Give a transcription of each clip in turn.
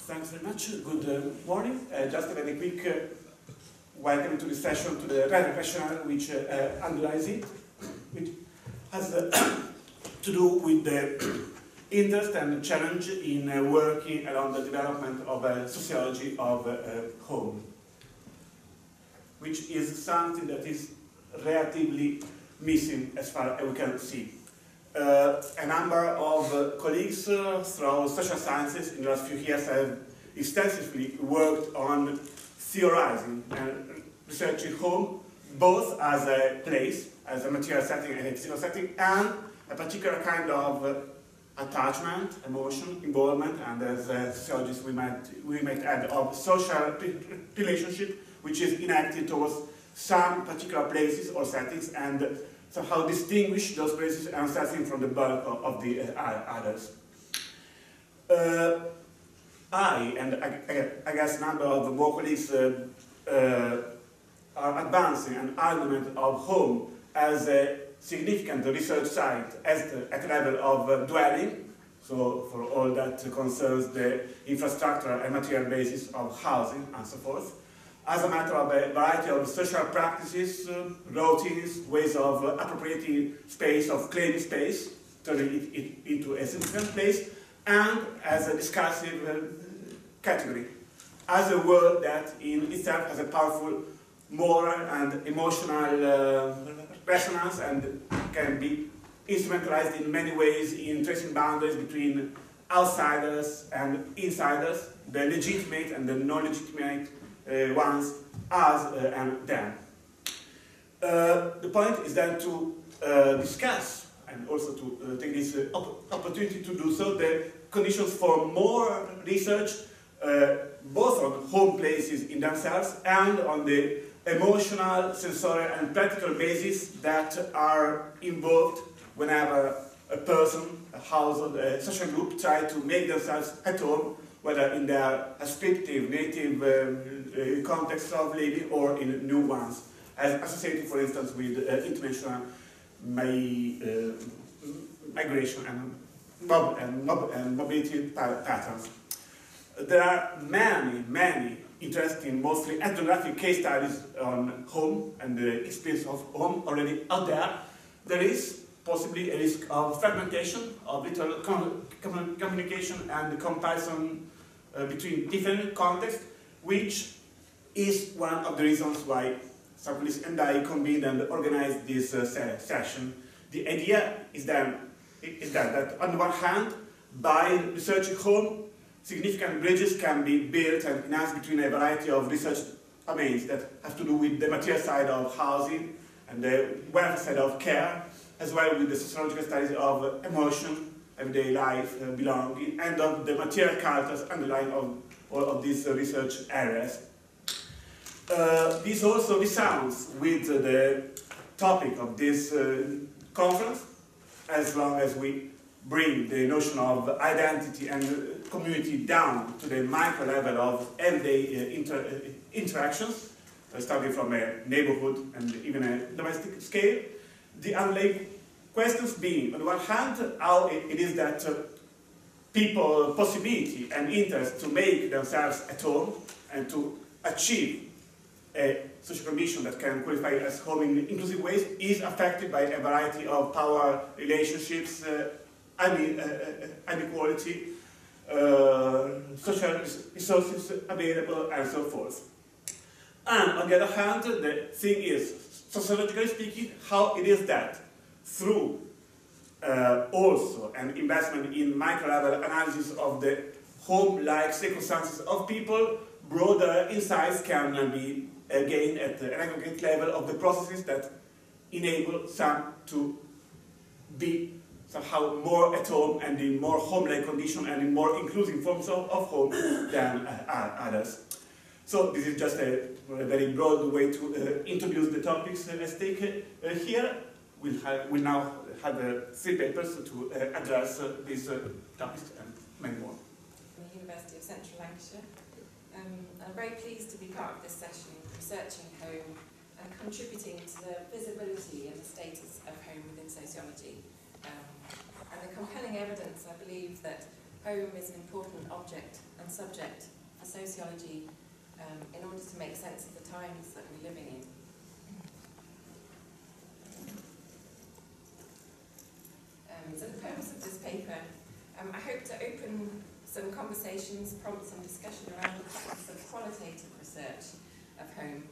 Thanks very much. Good morning. Just a very quick welcome to this session, to the rationale which underlies it, which has to do with the interest and challenge in working around the development of a sociology of home, which is something that is relatively missing as far as we can see. A number of colleagues throughout social sciences in the last few years have extensively worked on theorizing and researching home, both as a place, as a material setting and a physical setting, and a particular kind of attachment, emotion, involvement, and as sociologists we might add of social relationship, which is enacted towards some particular places or settings and somehow distinguish those places and settings from the bulk of the others. I guess a number of more colleagues are advancing an argument of home as a significant research site at the level of dwelling, so for all that concerns the infrastructure and material basis of housing and so forth, as a matter of a variety of social practices, routines, ways of appropriating space, of claiming space, turning it into a significant place, and as a discursive category, as a word that in itself has a powerful moral and emotional resonance and can be instrumentalized in many ways in tracing boundaries between outsiders and insiders, the legitimate and the non-legitimate ones, us and them. The point is then to discuss and also to take this opportunity to do so, the conditions for more research, both on home places in themselves and on the emotional, sensorial and practical basis that are involved whenever a person, a household, a social group try to make themselves at home, whether in their respective native contexts of living or in new ones, as associated, for instance, with international migration and mobility patterns. There are many interesting, mostly ethnographic case studies on home and the experience of home already out there. There is possibly a risk of fragmentation, of little communication and comparison between different contexts, which is one of the reasons why Sociologically and I convened and organized this session. The idea is that on the one hand, by researching home, significant bridges can be built and enhanced between a variety of research domains that have to do with the material side of housing and the welfare side of care, as well with the sociological studies of emotion, everyday life, belonging, and of the material characters underlying all of these research areas. This also resounds with the topic of this conference, as long as we bring the notion of identity and community down to the micro level of everyday interactions, starting from a neighborhood and even a domestic scale. The underlying questions being, on the one hand, how it is that people's possibility and interest to make themselves at home and to achieve a social condition that can qualify as home in inclusive ways is affected by a variety of power relationships, inequality, social resources available, and so forth. And on the other hand, the thing is, sociologically speaking, how it is that through also an investment in micro-level analysis of the home-like circumstances of people, broader insights can be gained at the aggregate level of the processes that enable some to be somehow more at home and in more home-like condition and in more inclusive forms of home than others. So this is just a very broad way to introduce the topics at stake here. We'll now have 3 papers to address these topics and many more. From the University of Central Lancashire. I'm very pleased to be part of this session, researching home and contributing to the visibility and the status of home within sociology. And the compelling evidence, I believe, that home is an important object and subject for sociology in order to make sense of the times that we're living in. So the purpose of this paper, I hope to open some conversations, prompt some discussion around the practice of qualitative research of home,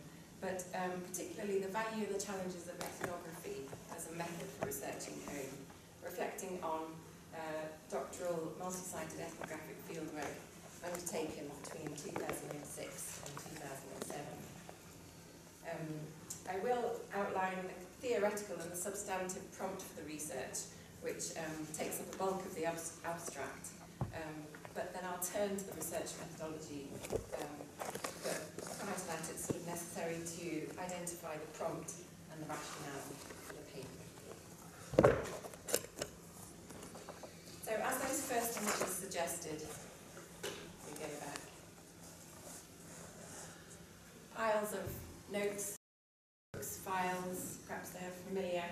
but particularly the value and the challenges of ethnography as a method for researching home, reflecting on doctoral multi-sited ethnographic fieldwork undertaken between 2006 and 2007. I will outline the theoretical and the substantive prompt for the research, which takes up a bulk of the abstract, but then I'll turn to the research methodology, but prior to that it's sort of necessary to identify the prompt and the rationale for the paper. So as those first images suggested, we go back, piles of notes, books, files, perhaps they're familiar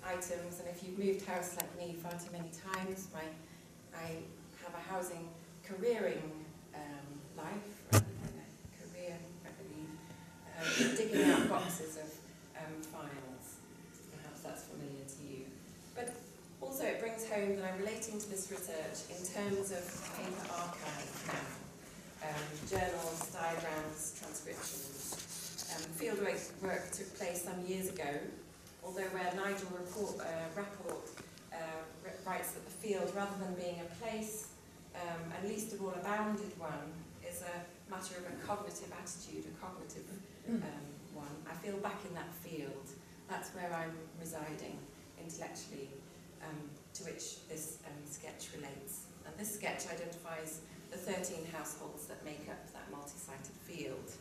items, and if you've moved house like me far too many times, I have a housing careering life, rather than a career, I believe, digging out boxes of files. Perhaps that's familiar to you. But also it brings home that I'm relating to this research in terms of paper archive now. Journals, diagrams, transcriptions. Fieldwork took place some years ago, although where Nigel Rapport writes that the field, rather than being a place, and least of all a bounded one, is a matter of a cognitive attitude, a cognitive one. I feel back in that field. That's where I'm residing intellectually, to which this sketch relates. And this sketch identifies the 13 households that make up that multi-sited field.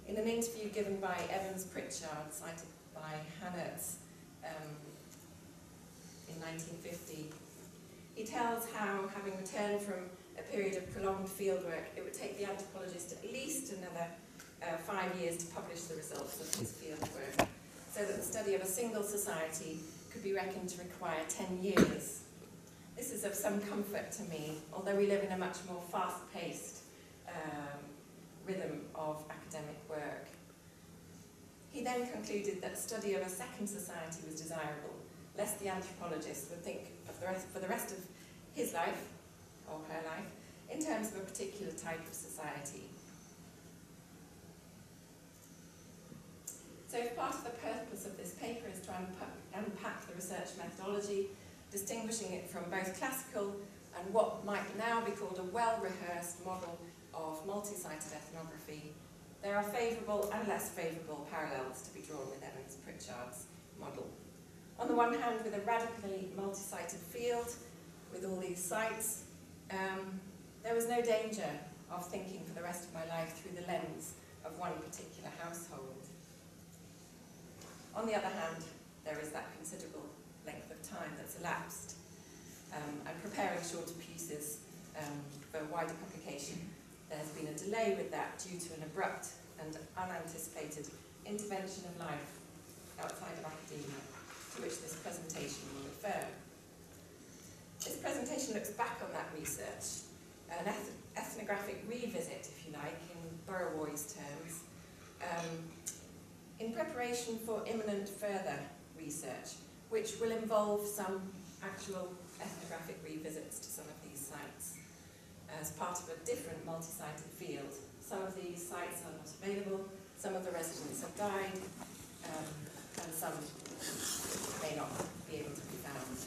In an interview given by Evans Pritchard, cited by Hannertz in 1950, he tells how, having returned from a period of prolonged fieldwork, it would take the anthropologist at least another 5 years to publish the results of his fieldwork, so that the study of a single society could be reckoned to require 10 years. This is of some comfort to me, although we live in a much more fast-paced rhythm of academic work. He then concluded that study of a second society was desirable, lest the anthropologist would think of for the rest of his life, or her life, in terms of a particular type of society. So if part of the purpose of this paper is to unpack the research methodology, distinguishing it from both classical and what might now be called a well-rehearsed model of multi-sited ethnography, there are favourable and less favourable parallels to be drawn with Evans Pritchard's model. On the one hand, with a radically multi-sited field, with all these sites, there was no danger of thinking for the rest of my life through the lens of one particular household. On the other hand, there is that considerable length of time that's elapsed, and preparing shorter pieces for wider publication. There's been a delay with that due to an abrupt and unanticipated intervention of life outside of academia, to which this presentation will refer. This presentation looks back on that research, an ethnographic revisit, if you like, in Burrowoy's terms, in preparation for imminent further research, which will involve some actual ethnographic revisits to some of these sites as part of a different multi-sited field. Some of these sites are not available, some of the residents have died, and some may not be able to be found.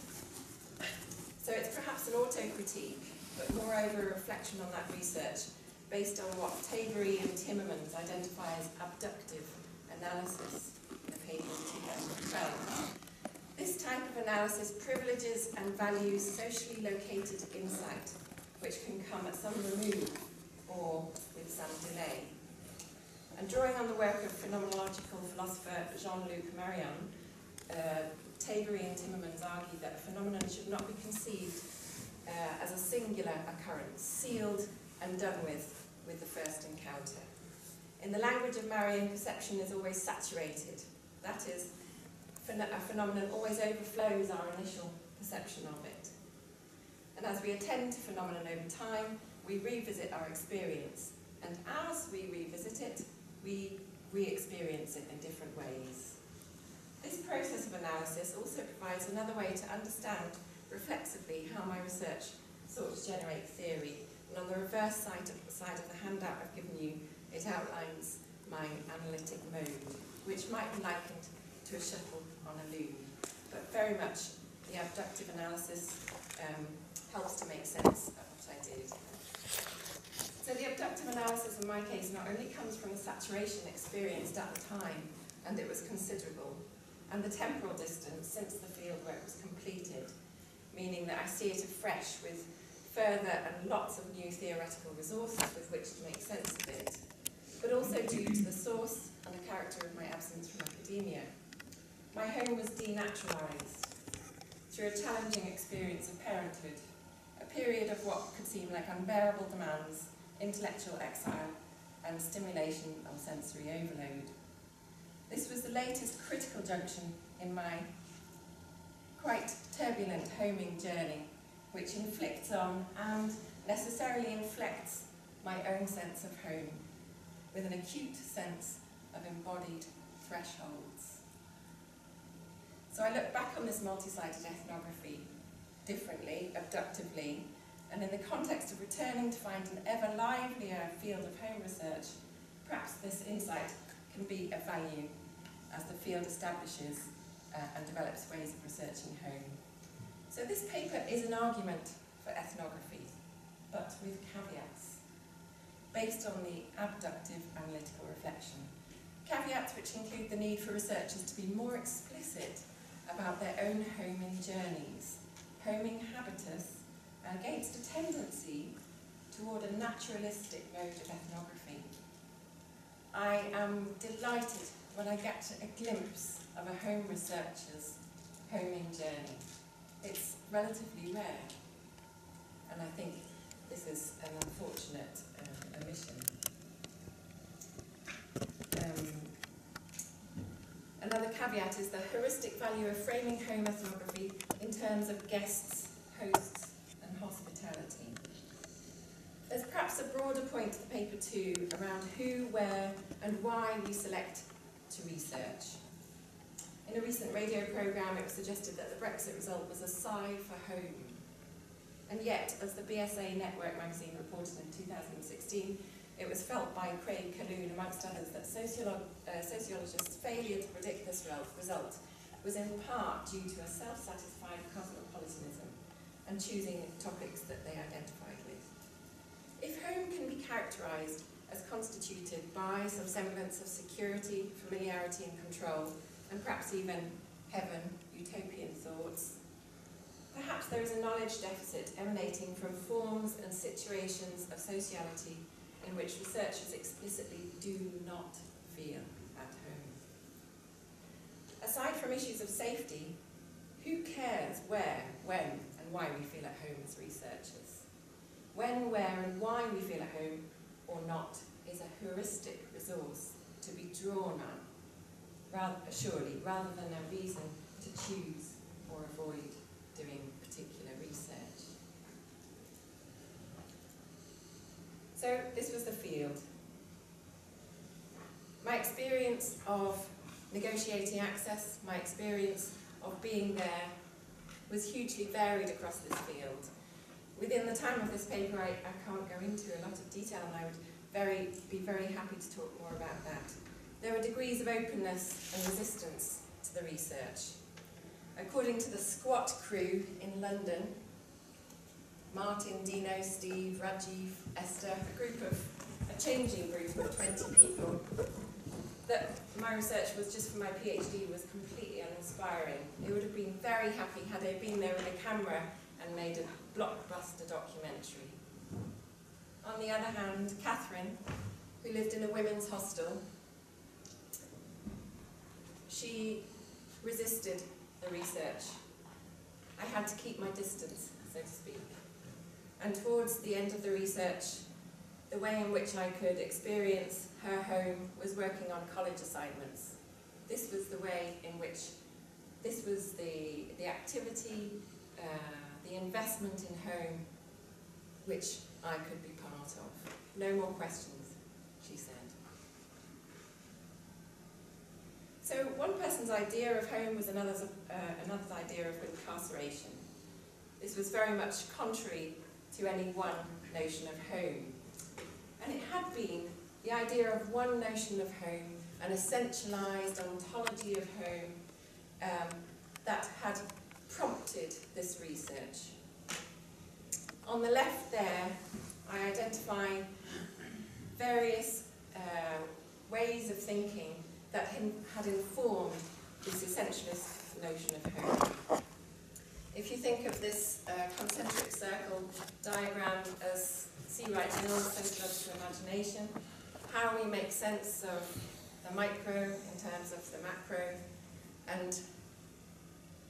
So it's perhaps an auto-critique, but moreover a reflection on that research based on what Tabery and Timmermans identify as abductive analysis in a paper in 2012. This type of analysis privileges and values socially located insight, which can come at some remove or with some delay. And drawing on the work of phenomenological philosopher Jean-Luc Marion, Tabery and Timmermans argue that a phenomenon should not be conceived as a singular occurrence, sealed and done with the first encounter. In the language of Marion, perception is always saturated. That is, a phenomenon always overflows our initial perception of it. And as we attend to phenomenon over time, we revisit our experience. And as we revisit it, we re-experience it in different ways. This process of analysis also provides another way to understand reflexively how my research sought to generate theory. And on the reverse side of the handout I've given you, it outlines my analytic mode, which might be likened to a shuttle on a loom. But very much the abductive analysis helps to make sense of what I did. So the abductive analysis in my case not only comes from the saturation experienced at the time, and it was considerable, and the temporal distance since the fieldwork was completed, meaning that I see it afresh with further and lots of new theoretical resources with which to make sense of it, but also due to the source and the character of my absence from academia. My home was denaturalised through a challenging experience of parenthood, a period of what could seem like unbearable demands, intellectual exile, and stimulation of sensory overload. This was the latest critical junction in my quite turbulent homing journey, which inflicts on and necessarily inflects my own sense of home, with an acute sense of embodied thresholds. So I look back on this multi-sided ethnography differently, abductively, and in the context of returning to find an ever livelier field of home research, perhaps this insight can be of value as the field establishes and develops ways of researching home. So this paper is an argument for ethnography, but with caveats, based on the abductive analytical reflection. Caveats which include the need for researchers to be more explicit about their own homing journeys, homing habitus, against a tendency toward a naturalistic mode of ethnography. I am delighted when I get a glimpse of a home researcher's homing journey. It's relatively rare, and I think this is an unfortunate omission. Another caveat is the heuristic value of framing home ethnography in terms of guests, hosts, and hospitality. There's perhaps a broader point to the paper too around who, where, and why we select to research. In a recent radio programme, it was suggested that the Brexit result was a sigh for home. And yet, as the BSA Network magazine reported in 2016, it was felt by Craig Calhoun, amongst others, that sociologists' failure to predict this result was in part due to a self-satisfied cosmopolitanism and choosing topics that they identified with. If home can be characterised as constituted by some semblance of security, familiarity and control, and perhaps even heaven, utopian thoughts, perhaps there is a knowledge deficit emanating from forms and situations of sociality in which researchers explicitly do not feel at home. Aside from issues of safety, who cares where, when, and why we feel at home as researchers? When, where, and why we feel at home or not is a heuristic resource to be drawn on, rather than a reason to choose or avoid doing particular research. So this was the field. My experience of negotiating access, my experience of being there, was hugely varied across this field. Within the time of this paper, I can't go into a lot of detail, and I would be very happy to talk more about that. There were degrees of openness and resistance to the research. According to the Squat crew in London, Martin, Dino, Steve, Rajiv, Esther, a changing group of 20 people, that my research was just for my PhD was completely uninspiring. They would have been very happy had I been there with a camera and made a blockbuster documentary. On the other hand, Catherine, who lived in a women's hostel, she resisted the research. I had to keep my distance, so to speak. And towards the end of the research, the way in which I could experience her home was working on college assignments. This was the way in which, this was the activity, the the investment in home which I could be part of. No more questions, she said. So one person's idea of home was another's idea of incarceration. This was very much contrary to any one notion of home. And it had been the idea of one notion of home, an essentialised ontology of home, that had prompted this research. On the left there, I identify various ways of thinking that had informed this essentialist notion of home. If you think of this concentric circle diagram as C. Wright Mills' sociological imagination, how we make sense of the micro in terms of the macro, and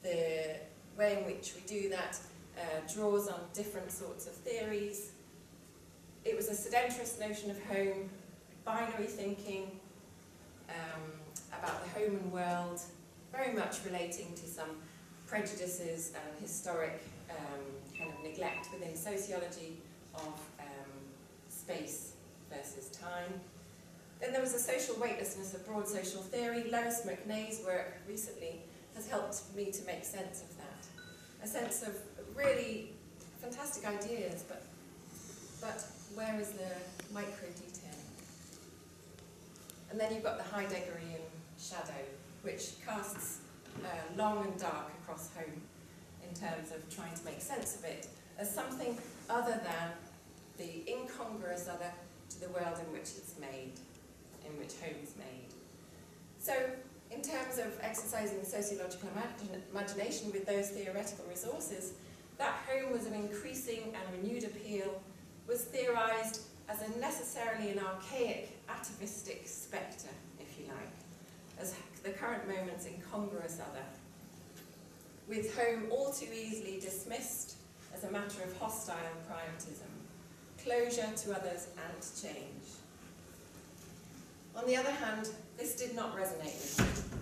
the way in which we do that draws on different sorts of theories. It was a sedentarist notion of home, binary thinking about the home and world, very much relating to some prejudices and historic kind of neglect within sociology of space versus time. Then there was a social weightlessness of broad social theory. Lois McNay's work recently has helped me to make sense of that. A sense of really fantastic ideas, but where is the micro detail? And then you've got the Heideggerian shadow, which casts long and dark across home in terms of trying to make sense of it as something other than the incongruous other to the world in which it's made, in which home is made. So, in terms of exercising the sociological imagination with those theoretical resources, that home was of increasing and renewed appeal, was theorised as a necessarily an archaic, atavistic spectre, if you like, as the current moment's incongruous other, with home all too easily dismissed as a matter of hostile pragmatism, closure to others and change. On the other hand, this did not resonate with me.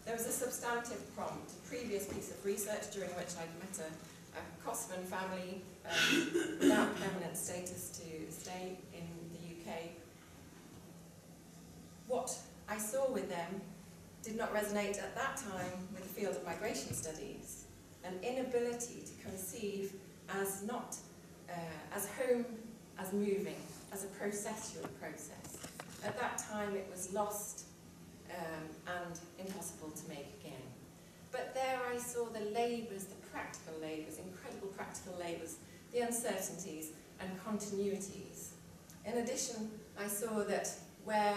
There was a substantive prompt, a previous piece of research during which I'd met a Kosovan family without permanent status to stay in the UK. What I saw with them did not resonate at that time with the field of migration studies, an inability to conceive as not as home as moving, as a processual process. At that time it was lost and impossible to make again. But there I saw the labours, the practical labours, incredible practical labours, the uncertainties and continuities. In addition, I saw that where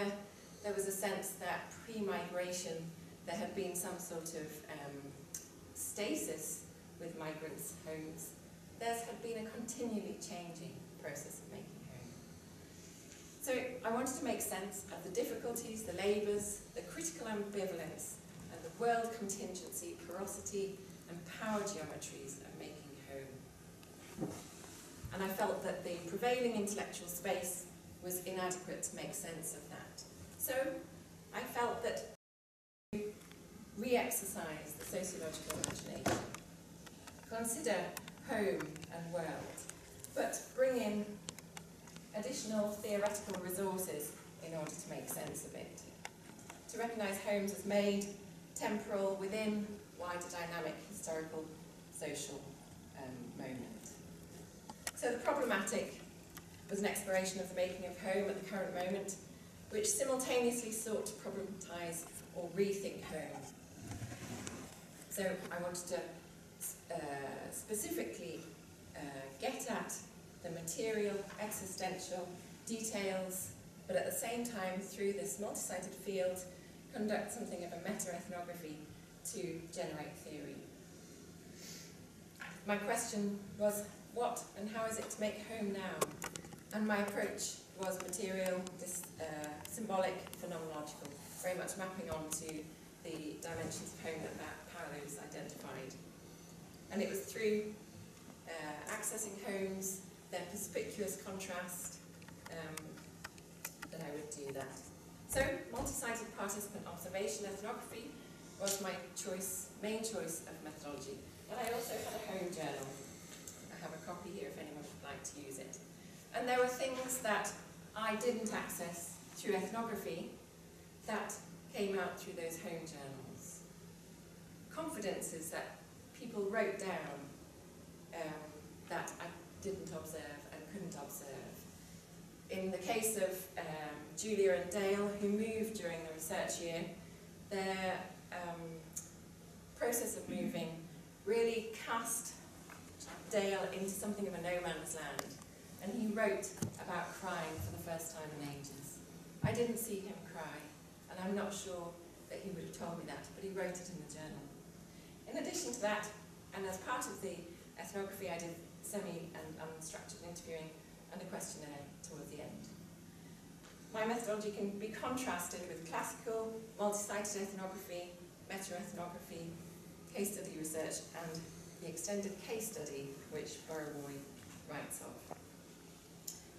there was a sense that pre-migration there had been some sort of stasis with migrants' homes, there had been a continually changing process of making home. So I wanted to make sense of the difficulties, the labours, the critical ambivalence, and the world contingency, porosity, and power geometries of making home. And I felt that the prevailing intellectual space was inadequate to make sense of that. So I felt that to re-exercise the sociological imagination, consider home and world, but bring in additional theoretical resources in order to make sense of it. To recognise homes as made, temporal, within wider dynamic historical social moment. So the problematic was an exploration of the making of home at the current moment, which simultaneously sought to problematise or rethink home. So I wanted to specifically get at the material, existential details, but at the same time, through this multi-sided field, conduct something of a meta-ethnography to generate theory. My question was, what and how is it to make home now? And my approach was material, symbolic, phenomenological, very much mapping onto the dimensions of home that Paolo's identified. And it was through accessing homes, their perspicuous contrast, that I would do that. So, multi-sided participant observation ethnography was my choice, main choice of methodology. But I also had a home journal. a copy here if anyone would like to use it. And there were things that I didn't access through ethnography that came out through those home journals. Confidences that people wrote down that I didn't observe and couldn't observe. In the case of Julia and Dale, who moved during the research year, their process of moving really cast Dale into something of a no man's land, and he wrote about crying for the first time in ages. I didn't see him cry, and I'm not sure that he would have told me that, but he wrote it in the journal. In addition to that, and as part of the ethnography, I did semi and unstructured interviewing and a questionnaire towards the end. My methodology can be contrasted with classical, multi-sited ethnography, meta-ethnography, case study research, and the extended case study which Burrow-Moy writes of.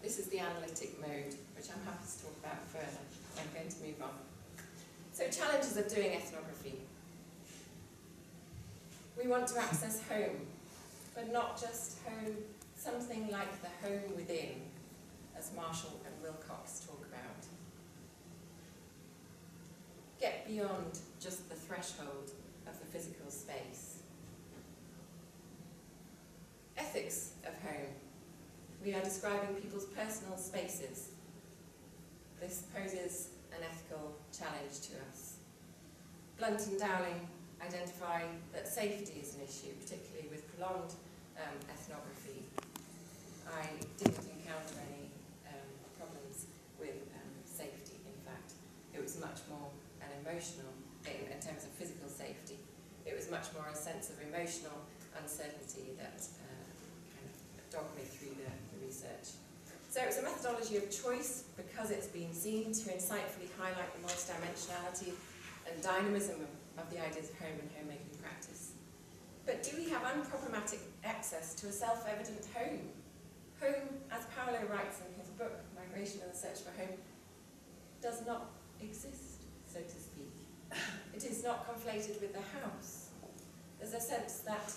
This is the analytic mode, which I'm happy to talk about further. I'm going to move on. So, challenges of doing ethnography. We want to access home, but not just home, something like the home within, as Marshall and Wilcox talk about. Get beyond just the threshold of the physical space. Ethics of home. We are describing people's personal spaces. This poses an ethical challenge to us. Blunt and Dowling identify that safety is an issue, particularly with prolonged ethnography. I didn't encounter any problems with safety, in fact. It was much more an emotional thing in terms of physical safety. It was much more a sense of emotional uncertainty that kind of dogged me through the research. So it was a methodology of choice because it's been seen to insightfully highlight the multidimensionality and dynamism of the ideas of home and homemaking practice. But do we have unproblematic access to a self-evident home? Home, as Paolo writes in his book, Migration and the Search for Home, does not exist, so to speak. It is not conflated with the house. There's a sense that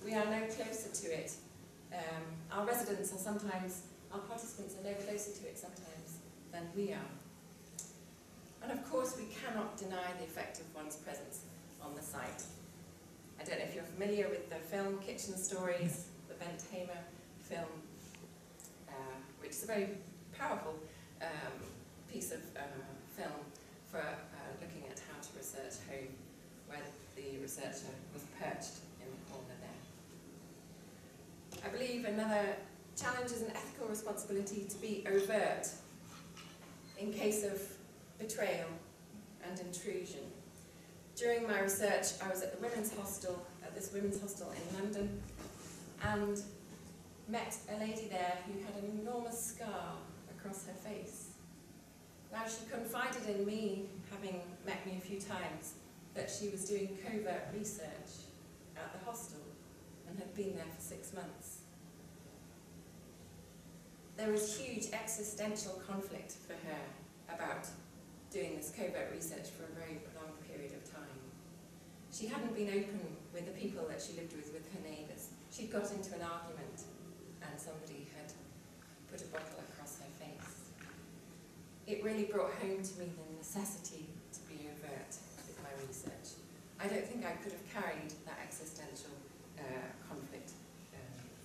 we are no closer to it. Our residents are sometimes, our participants are no closer to it sometimes than we are. And of course, we cannot deny the effect of one's presence on the site. I don't know if you're familiar with the film Kitchen Stories, the Bent Hamer film, which is a very powerful piece of film for looking at how to research home, where the researcher was perched in the corner there. I believe another challenge is an ethical responsibility to be overt in case of betrayal and intrusion. During my research, I was at the women's hostel, at this women's hostel in London, and met a lady there who had an enormous scar across her face. Now, she confided in me, having met me a few times, that she was doing covert research at the hostel and had been there for 6 months. There was huge existential conflict for her about doing this covert research for a very prolonged period of time. She hadn't been open with the people that she lived with her neighbours. She'd got into an argument and somebody had put a bottle across her face. It really brought home to me the necessity to be overt with my research. I don't think I could have carried that existential conflict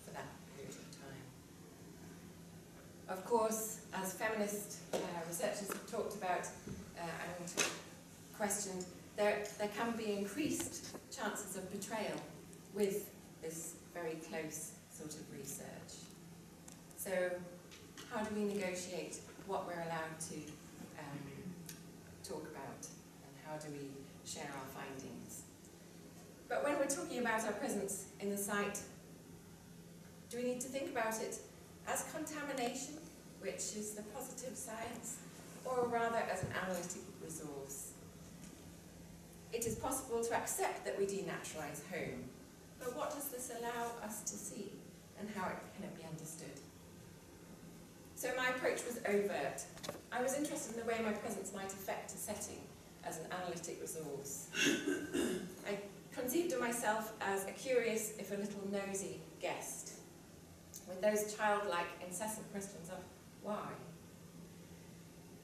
for that period of time. Of course, as feminist researchers have talked about and questioned, there can be increased chances of betrayal with this very close sort of research. So how do we negotiate what we're allowed to talk about, and how do we share our findings? But when we're talking about our presence in the site, do we need to think about it as contamination, which is the positive science, or rather as an analytic resource? It is possible to accept that we denaturalise home, but what does this allow us to see, and how can it be understood? So my approach was overt. I was interested in the way my presence might affect a setting as an analytic resource. I conceived of myself as a curious, if a little nosy, guest. with those childlike, incessant questions of why.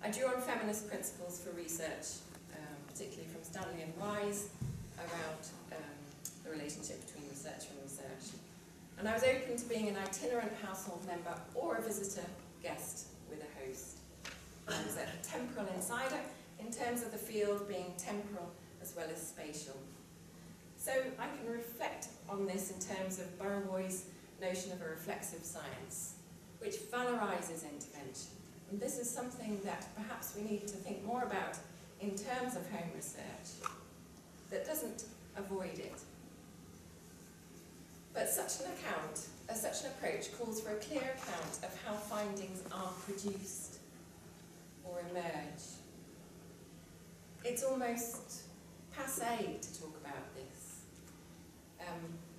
I drew on feminist principles for research, particularly from Stanley and Wise, around the relationship between researcher and research. And I was open to being an itinerant household member or a visitor guest with a host. I was a temporal insider in terms of the field being temporal as well as spatial. So I can reflect on this in terms of Burrowoy's notion of a reflexive science, which valorises intervention. And this is something that perhaps we need to think more about in terms of home research, that doesn't avoid it. But such an account, such an approach calls for a clear account of how findings are produced or emerge. It's almost passé to talk about this,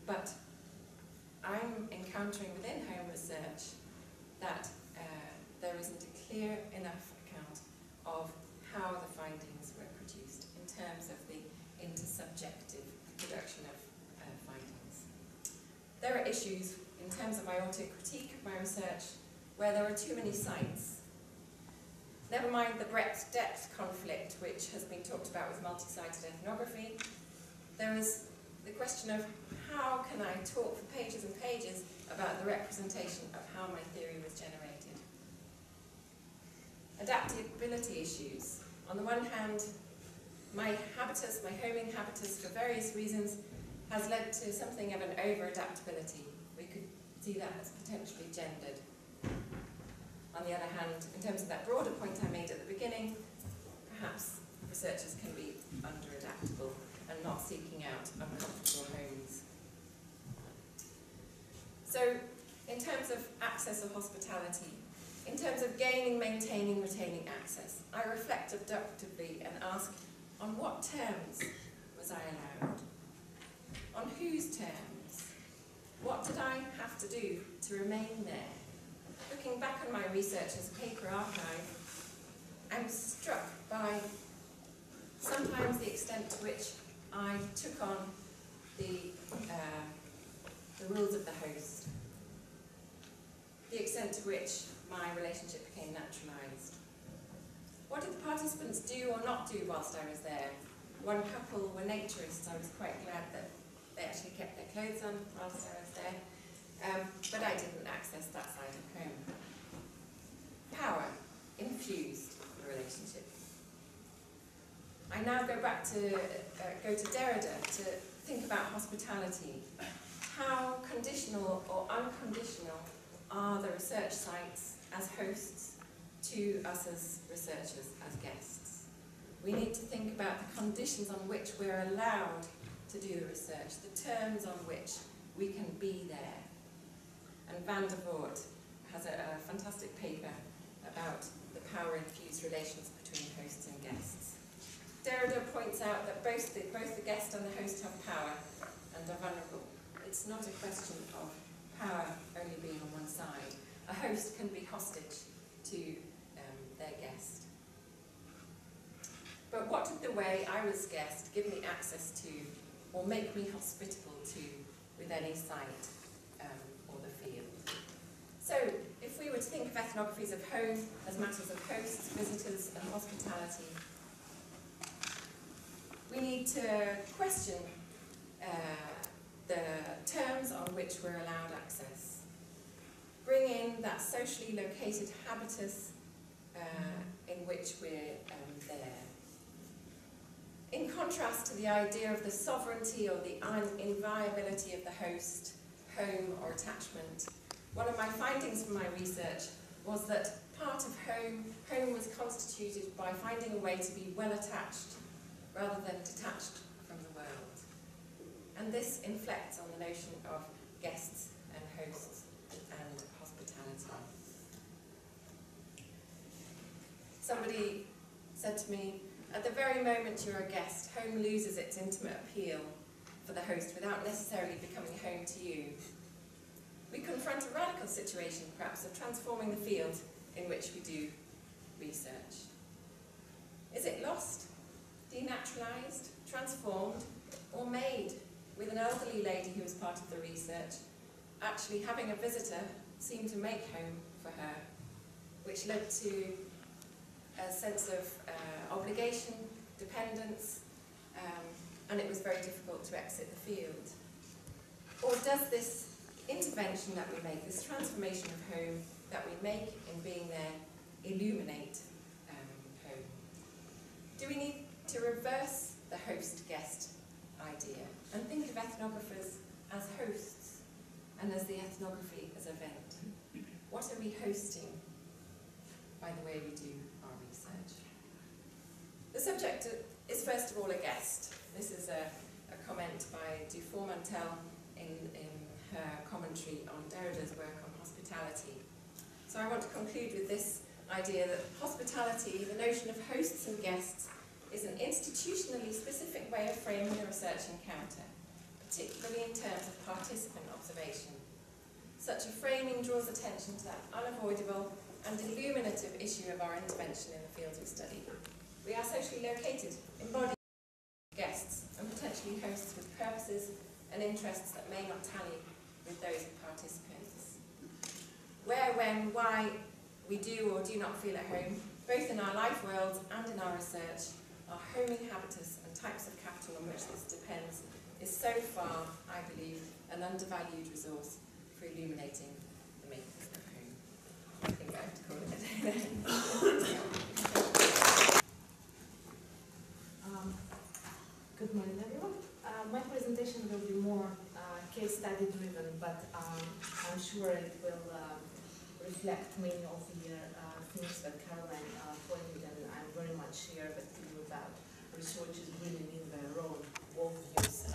but I'm encountering within home research that there isn't a clear enough account of how the findings were produced in terms of the intersubjective production of findings. There are issues in terms of my auto-critique of my research where there are too many sites. Never mind the breadth-depth conflict which has been talked about with multi-sited ethnography. There is the question of how can I talk for pages and pages about the representation of how my theory was generated. Adaptability issues. On the one hand, my habitus, my homing habitus for various reasons has led to something of an over-adaptability. We could see that as potentially gendered. On the other hand, in terms of that broader point I made at the beginning, perhaps researchers can be under-adaptable and not seeking out uncomfortable homes. So, in terms of access or hospitality, in terms of gaining, maintaining, retaining access, I reflect abductively and ask, on what terms was I allowed? On whose terms? What did I have to do to remain there? Looking back on my research as a paper archive, I'm struck by sometimes the extent to which I took on the rules of the host, the extent to which my relationship became naturalised. What did the participants do or not do whilst I was there? One couple were naturists. I was quite glad that they actually kept their clothes on whilst I was there, but I didn't access that side of home. Power infused the relationship. I now go back to go to Derrida to think about hospitality. How conditional or unconditional are the research sites as hosts to us as researchers, as guests? We need to think about the conditions on which we're allowed to do the research, the terms on which we can be there. And Van der Voort has a fantastic paper about the power-infused relations between hosts and guests. Derrida points out that both the guest and the host have power and are vulnerable. It's not a question of power only being on one side. A host can be hostage to their guest. But what did the way I was guest give me access to, or make me hospitable to, with any site or the field? So, if we were to think of ethnographies of home as matters of hosts, visitors, and hospitality, we need to question the terms on which we're allowed access. Bring in that socially located habitus in which we're there. In contrast to the idea of the sovereignty or the inviolability of the host, home, or attachment, one of my findings from my research was that part of home was constituted by finding a way to be well attached rather than detached from the world. And this inflects on the notion of guests and hosts and hospitality. Somebody said to me, at the very moment you're a guest, home loses its intimate appeal for the host without necessarily becoming home to you. We confront a radical situation, perhaps, of transforming the field in which we do research. Is it lost, denaturalised, transformed, or made with an elderly lady who was part of the research, actually having a visitor seemed to make home for her, which led to a sense of obligation, dependence, and it was very difficult to exit the field. Or does this intervention that we make, this transformation of home that we make in being there, illuminate home? Do we need to reverse the host-guest idea and think of ethnographers as hosts and as the ethnography as event? What are we hosting by the way we do our research? The subject is first of all a guest. This is a comment by Dufour-Mantell in her commentary on Derrida's work on hospitality. So I want to conclude with this idea that hospitality, the notion of hosts and guests, is an institutionally specific way of framing a research encounter, particularly in terms of participant observation. Such a framing draws attention to that unavoidable and illuminative issue of our intervention in the fields we study. We are socially located, embodied guests, and potentially hosts with purposes and interests that may not tally with those of participants. Where, when, why we do or do not feel at home, both in our life worlds and in our research, our homing habitus and types of capital on which this depends is so far, I believe, an undervalued resource for illuminating the makers of home. I think I have to call it a day then. Good morning, everyone. My presentation will be more case study driven, but I'm sure it will reflect many of the things that Caroline pointed, and I'm very much here with you about researchers bringing in their own worldviews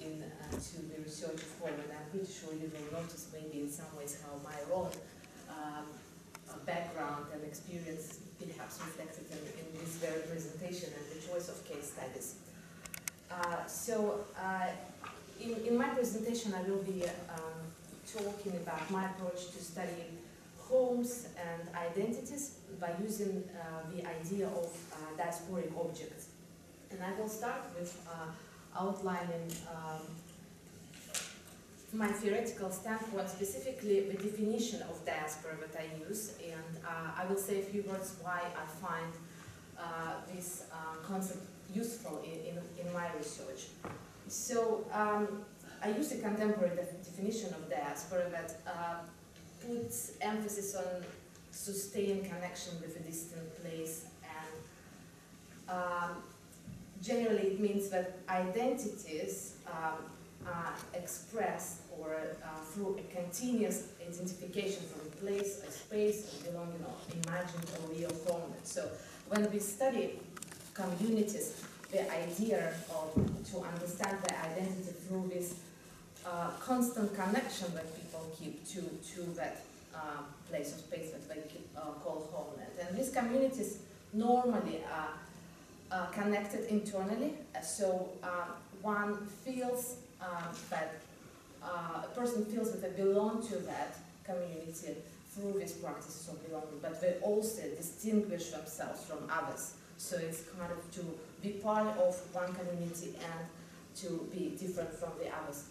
into the research of home, and I'm pretty sure you will notice maybe in some ways how my own background and experience perhaps reflected in this very presentation and the choice of case studies. In my presentation I will be talking about my approach to studying homes and identities by using the idea of diasporic objects. And I will start with outlining my theoretical standpoint, specifically the definition of diaspora that I use, and I will say a few words why I find this concept useful in my research. So I use a contemporary definition of diaspora that puts emphasis on sustained connection with a distant place, and generally it means that identities are expressed or through a continuous identification from a place, a space, a belonging, or imagined or real homeland. So when we study communities, the idea of to understand their identity through this constant connection that people keep to that place or space that they call homeland. And these communities normally are connected internally, so one feels that a person feels that they belong to that community through this practice of belonging, but they also distinguish themselves from others. So it's kind of to be part of one community and to be different from the others.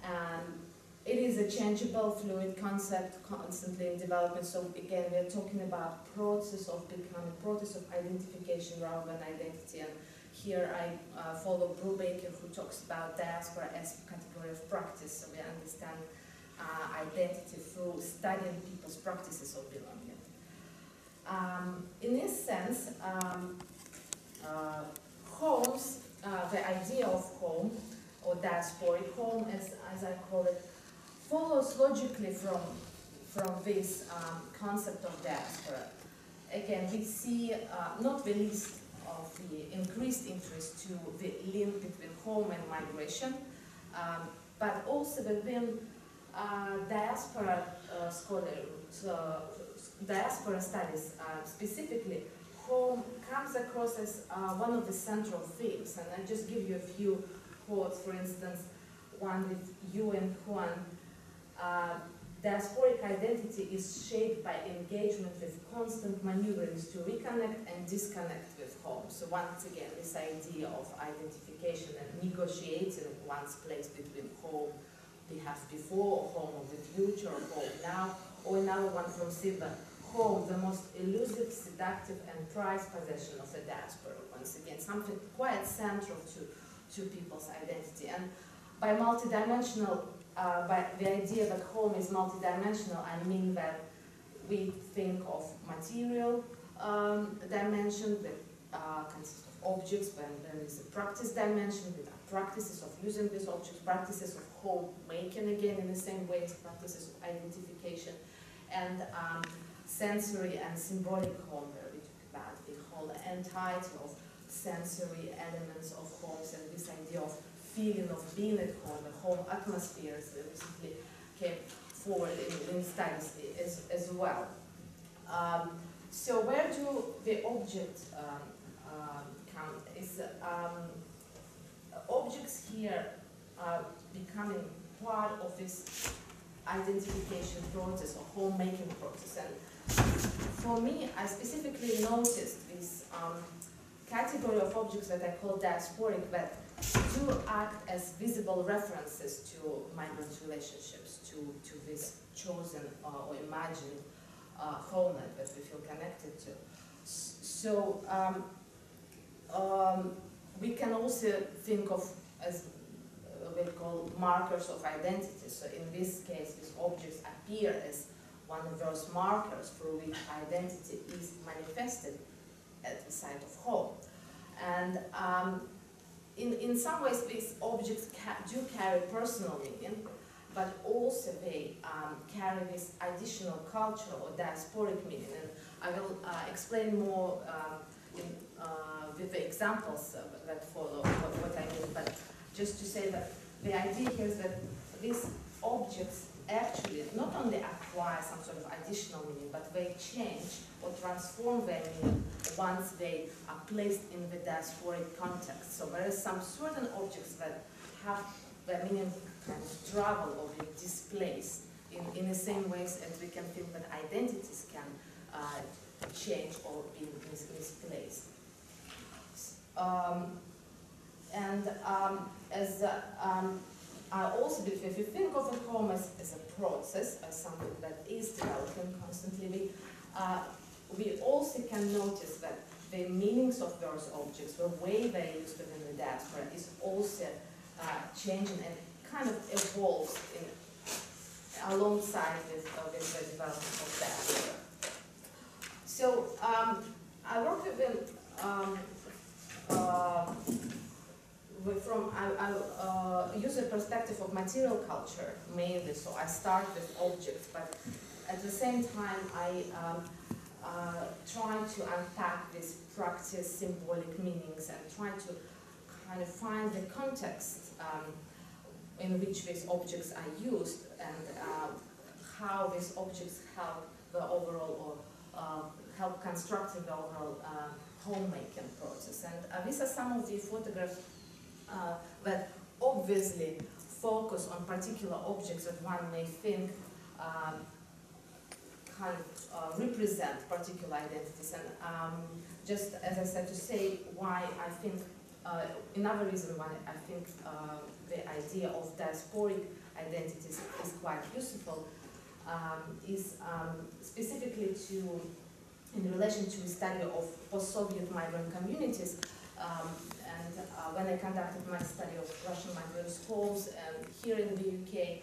And it is a changeable, fluid concept, constantly in development. So again, we're talking about process of becoming, process of identification rather than identity. And here I follow Brubaker, who talks about diaspora as a category of practice. So we understand identity through studying people's practices of belonging. In this sense, homes, the idea of home, or diasporic home, as I call it, follows logically from this concept of diaspora. Again, we see not the least of the increased interest to the link between home and migration, but also within diaspora diaspora studies, specifically, home comes across as one of the central themes. And I'll just give you a few quotes. For instance, one with you and Juan. Diasporic identity is shaped by engagement with constant maneuverings to reconnect and disconnect with home. So once again, this idea of identification and negotiating one's place between home, perhaps before, or home of the future, or home now, or another one from Siva, home, the most elusive, seductive, and prized possession of the diaspora. Once again, something quite central to people's identity. And by multidimensional, by the idea that home is multidimensional, I mean that we think of material dimension that consists of objects, when there is a practice dimension with practices of using these objects, practices of homemaking, again in the same way as practices of identification, and sensory and symbolic home, where we talk about the whole entirety of sensory elements of homes, and this idea of feeling of being at home, the home atmospheres that recently came forward in studies as well. So where do the objects come? Is objects here are becoming part of this identification process or homemaking process. And for me, I specifically noticed this category of objects that I call diasporic, that do act as visible references to migrant relationships, to this chosen or imagined homeland that we feel connected to. So we can also think of as we call markers of identity. So in this case, these objects appear as one of those markers through which identity is manifested at the site of home. And in some ways, these objects do carry personal meaning, but also they carry this additional cultural or diasporic meaning. And I will explain more with the examples that follow what I mean. But just to say that the idea here is that these objects actually not only acquire some sort of additional meaning, but they change or transform their meaning once they are placed in the diasporic context. So there are some certain objects that have their meaning kind of travel or be displaced in the same ways as we can feel that identities can change or be misplaced. I also believe if you think of the home as a process, as something that is developing constantly, we also can notice that the meanings of those objects, the way they are used within the diaspora, is also changing and kind of evolves alongside with the development of diaspora. So I work I use a perspective of material culture mainly, so I start with objects, but at the same time I try to unpack this practice symbolic meanings and try to kind of find the context in which these objects are used and how these objects help the overall or help constructing the overall homemaking process. And these are some of the photographs that obviously focus on particular objects that one may think kind of represent particular identities. And just as I said, to say why I think, another reason why I think the idea of diasporic identities is quite useful is specifically in relation to the study of post-Soviet migrant communities. When I conducted my study of Russian migrant schools here in the UK,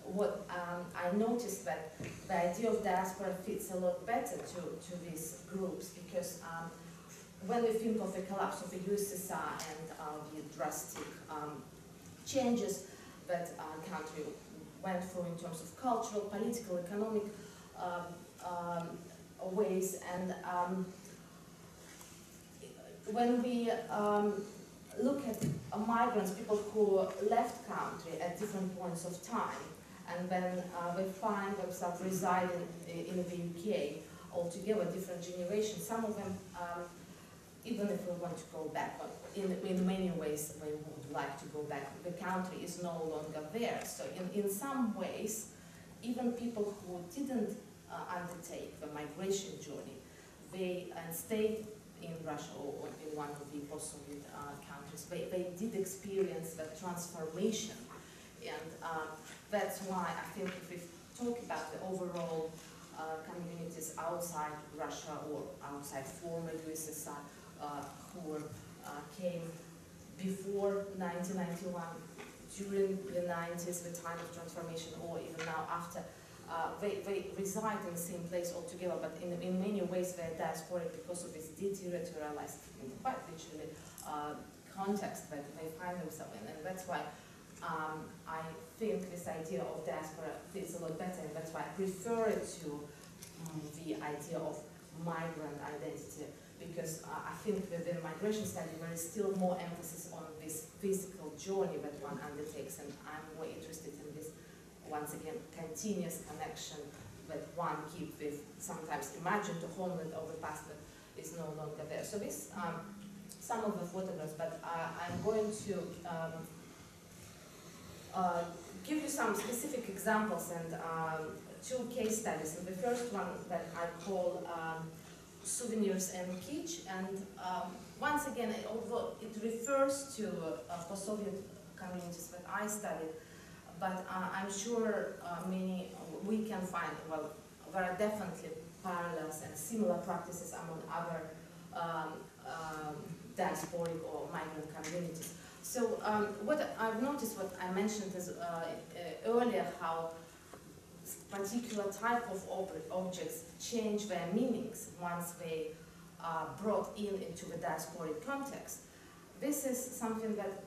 I noticed that the idea of diaspora fits a lot better to these groups, because when we think of the collapse of the USSR and the drastic changes that our country went through in terms of cultural, political, economic ways, and when we look at migrants, people who left country at different points of time, and then they find themselves residing in the UK altogether, different generations. Some of them, even if we want to go back, in many ways we would like to go back, the country is no longer there. So in some ways, even people who didn't undertake the migration journey, they stayed in Russia or in one of the post-Soviet countries, they did experience that transformation. And that's why I think if we talk about the overall communities outside Russia or outside former USSR who came before 1991, during the 90s, the time of transformation, or even now after. They reside in the same place altogether, but in many ways they're diasporic because of this deterritorialized, quite literally, context that they find themselves in. And that's why I think this idea of diaspora fits a lot better, and that's why I prefer it to the idea of migrant identity, because I think that in migration study there is still more emphasis on this physical journey that one undertakes, and I'm more interested in this, once again, continuous connection that one keeps with sometimes imagined homeland of the past that is no longer there. So this, some of the photographs, but I'm going to give you some specific examples and two case studies. And the first one that I call souvenirs and kitsch, and once again, although it refers to post-Soviet communities that I studied, but I'm sure we can find, well, there are definitely parallels and similar practices among other diasporic or migrant communities. So what I've noticed, what I mentioned is, earlier, how particular type of objects change their meanings once they are brought into the diasporic context. This is something that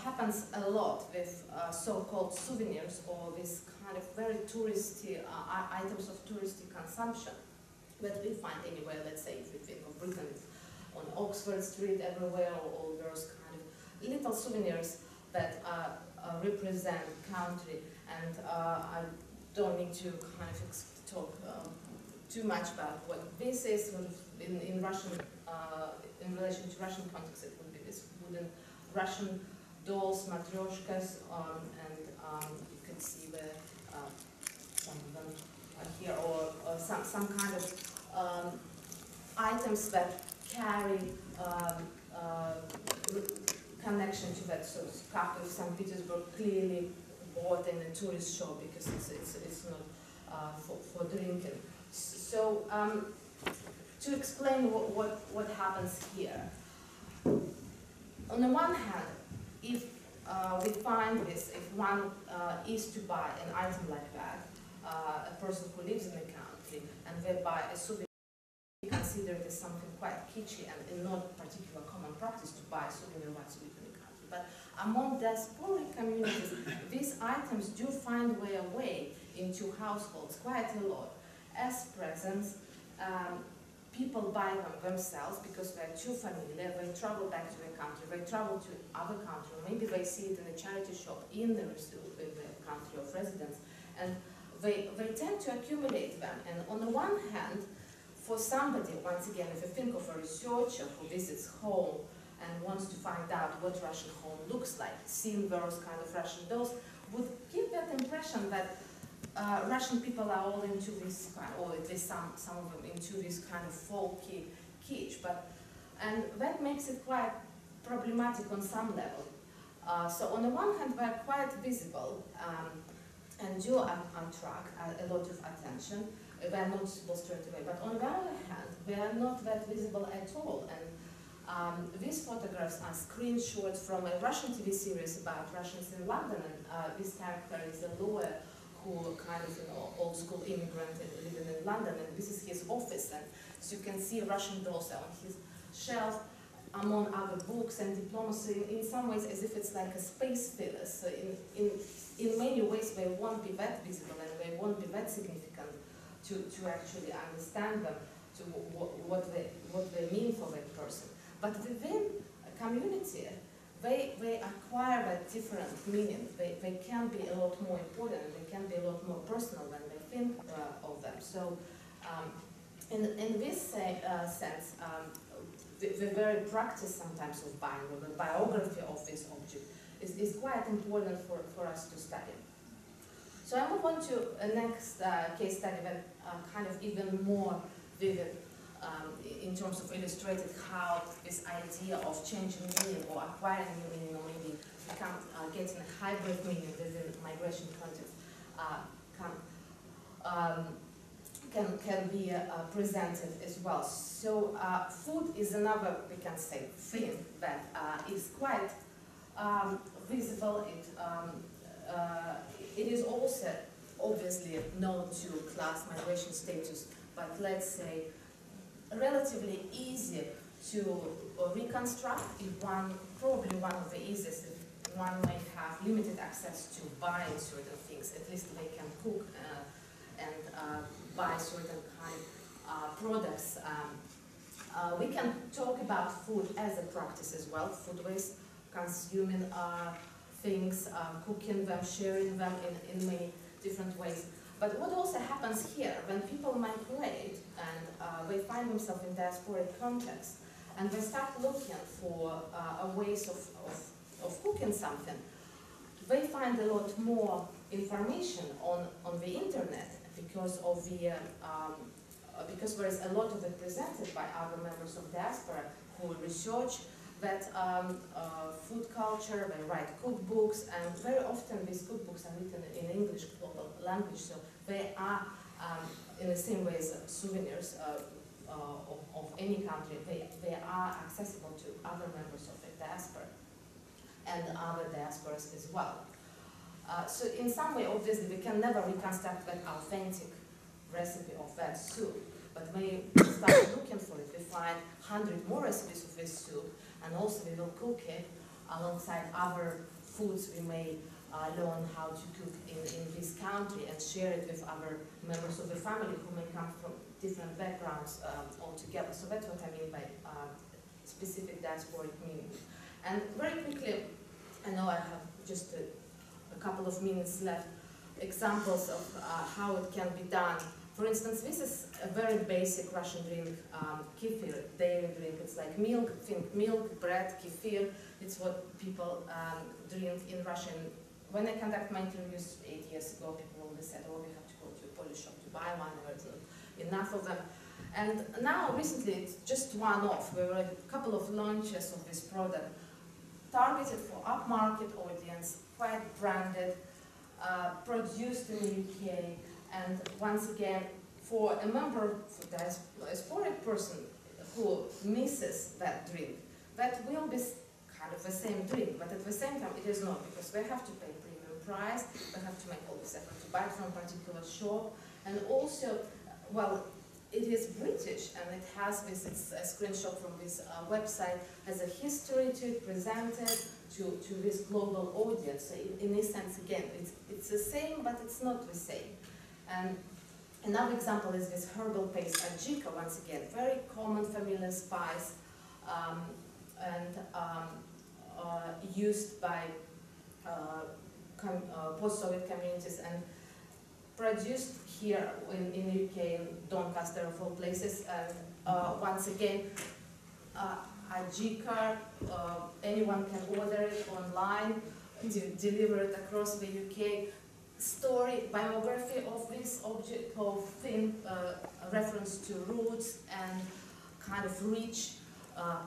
happens a lot with so-called souvenirs, or this kind of very touristy items of touristy consumption that we find anywhere. Let's say if we think of Britain, it's on Oxford Street everywhere, or all those kind of little souvenirs that represent country. And I don't need to kind of talk too much about what this is. In Russian, in relation to Russian context, it would be this wooden Russian dolls, matryoshkas, and you can see the some of them here, or some kind of items that carry connection to that. So cup of St. Petersburg, clearly bought in a tourist shop because it's not for drinking. So to explain what happens here, on the one hand, if we find this, if one is to buy an item like that, a person who lives in the country, and they buy a souvenir, we consider it as something quite kitschy and not particular common practice to buy a souvenir once we live in the country. But among diasporic communities, these items do find their way into households quite a lot as presents. People buy them themselves because they're too familiar. They travel back to their country, they travel to other country, maybe they see it in a charity shop in the country of residence, and they tend to accumulate them. And on the one hand, for somebody, once again, if you think of a researcher who visits home and wants to find out what Russian home looks like, seeing those kind of Russian dolls would give that impression that Russian people are all into this kind, or at least some of them into this kind of folky kitsch, and that makes it quite problematic on some level. So on the one hand, they're quite visible and do attract a lot of attention. They're noticeable straight away, but on the other hand, they are not that visible at all. And these photographs are screenshots from a Russian TV series about Russians in London, and this character is a lawyer who kind of, old school immigrant living in London, and this is his office. And so you can see Russian dolls on his shelf, among other books and diplomacy, in some ways as if it's like a space filler. So in many ways they won't be that visible and they won't be that significant to actually understand them, to what they mean for that person. But within a community, they acquire a different meaning. They can be a lot more important, they can be a lot more personal when they think of them. So in this sense, the very practice sometimes of buying, or the biography of this object, is quite important for us to study. So I move on to a next case study that kind of even more vivid in terms of illustrated how this idea of changing meaning or acquiring new meaning, or maybe getting a hybrid meaning within migration context can be presented as well. So food is another, we can say, thing that is quite visible. It is also obviously known to class migration status, but let's say relatively easy to reconstruct if probably one of the easiest, if one may have limited access to buy certain things, at least they can cook and buy certain kind of products. We can talk about food as a practice as well, food waste, consuming things, cooking them, sharing them in many different ways. But what also happens here, when people migrate and they find themselves in diasporic context, and they start looking for ways of cooking something, they find a lot more information on the internet because of the because there is a lot of it presented by other members of diaspora who research that food culture. They write cookbooks, and very often these cookbooks are written in English global language, so they are in the same way as souvenirs of any country. They are accessible to other members of the diaspora and other diasporas as well. So in some way, obviously, we can never reconstruct that authentic recipe of that soup, but when we start looking for it, we find 100 more recipes of this soup, and also we will cook it alongside other foods we may learn how to cook in this country and share it with other members of the family who may come from different backgrounds altogether. So that's what I mean by specific diasporic meaning. And very quickly, I know I have just a couple of minutes left, examples of how it can be done. For instance, this is a very basic Russian drink, kefir, dairy drink. It's like milk, think milk, bread, kefir. It's what people drink in Russia. And when I conduct my interviews 8 years ago, people always said, oh, we have to go to a Polish shop to buy one, there's not enough of them. And now, recently, it's just one-off. There were a couple of launches of this product, targeted for upmarket audience, quite branded, produced in the UK, and once again, for a member, for the diasporic person who misses that drink, that will be kind of the same drink, but at the same time it is not, because they have to pay premium price, they have to make all this effort to buy from a particular shop, and also, well, it is British, and it has this, it's a screenshot from this website, has a history to it, presented to this global audience. So in this sense, again, it's the same, but it's not the same. And another example is this herbal paste, ajika, once again, very common familiar spice, and used by post-Soviet communities and produced here in the UK, in Doncaster of all places. And once again, ajika, anyone can order it online, deliver it across the UK. Story, biography of this object, of thing, reference to roots and kind of rich